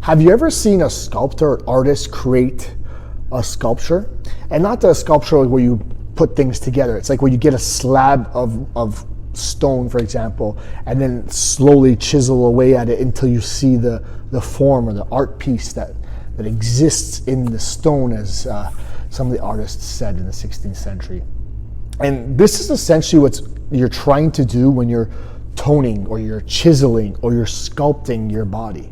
Have you ever seen a sculptor or artist create a sculpture? And not the sculpture where you put things together. It's like where you get a slab of stone, for example, and then slowly chisel away at it until you see the form or the art piece that exists in the stone, as some of the artists said in the 16th century. And this is essentially what you're trying to do when you're toning or you're chiseling or you're sculpting your body.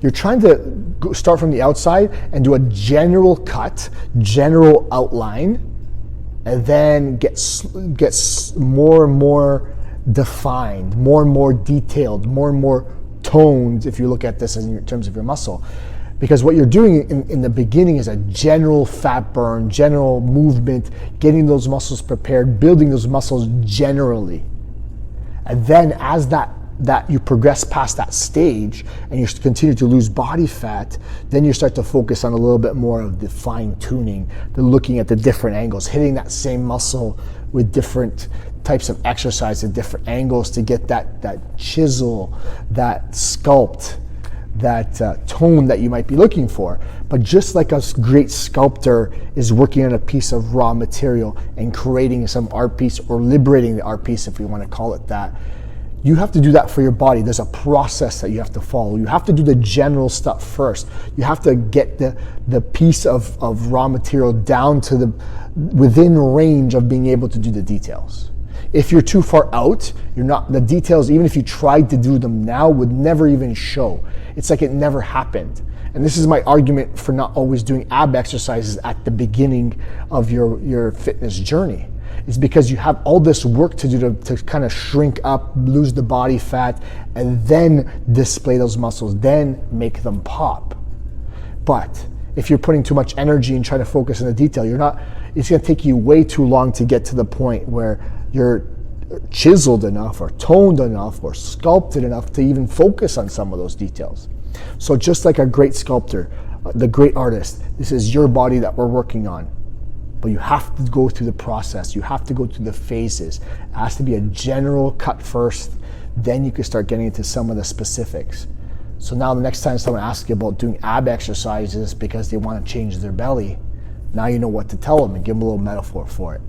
You're trying to start from the outside and do a general cut, general outline, and then gets more and more defined, more and more detailed, more and more toned, if you look at this in terms of your muscle. Because what you're doing in the beginning is a general fat burn, general movement, getting those muscles prepared, building those muscles generally. And then as that you progress past that stage and you continue to lose body fat, then you start to focus on a little bit more of the fine tuning, the looking at the different angles, hitting that same muscle with different types of exercise at different angles to get that chisel, that sculpt, that tone that you might be looking for. But just like a great sculptor is working on a piece of raw material and creating some art piece or liberating the art piece, if we want to call it that, you have to do that for your body. There's a process that you have to follow. You have to do the general stuff first. You have to get the piece of raw material down to within range of being able to do the details. If you're too far out, the details, even if you tried to do them now, would never even show. It's like it never happened. And this is my argument for not always doing ab exercises at the beginning of your fitness journey. It's because you have all this work to do to kind of shrink up, lose the body fat, and then display those muscles, then make them pop. But if you're putting too much energy and trying to focus on the detail, it's gonna take you way too long to get to the point where you're chiseled enough or toned enough or sculpted enough to even focus on some of those details. So just like a great sculptor, the great artist, this is your body that we're working on. But you have to go through the process. You have to go through the phases. It has to be a general cut first, then you can start getting into some of the specifics. So now the next time someone asks you about doing ab exercises because they want to change their belly, now you know what to tell them and give them a little metaphor for it.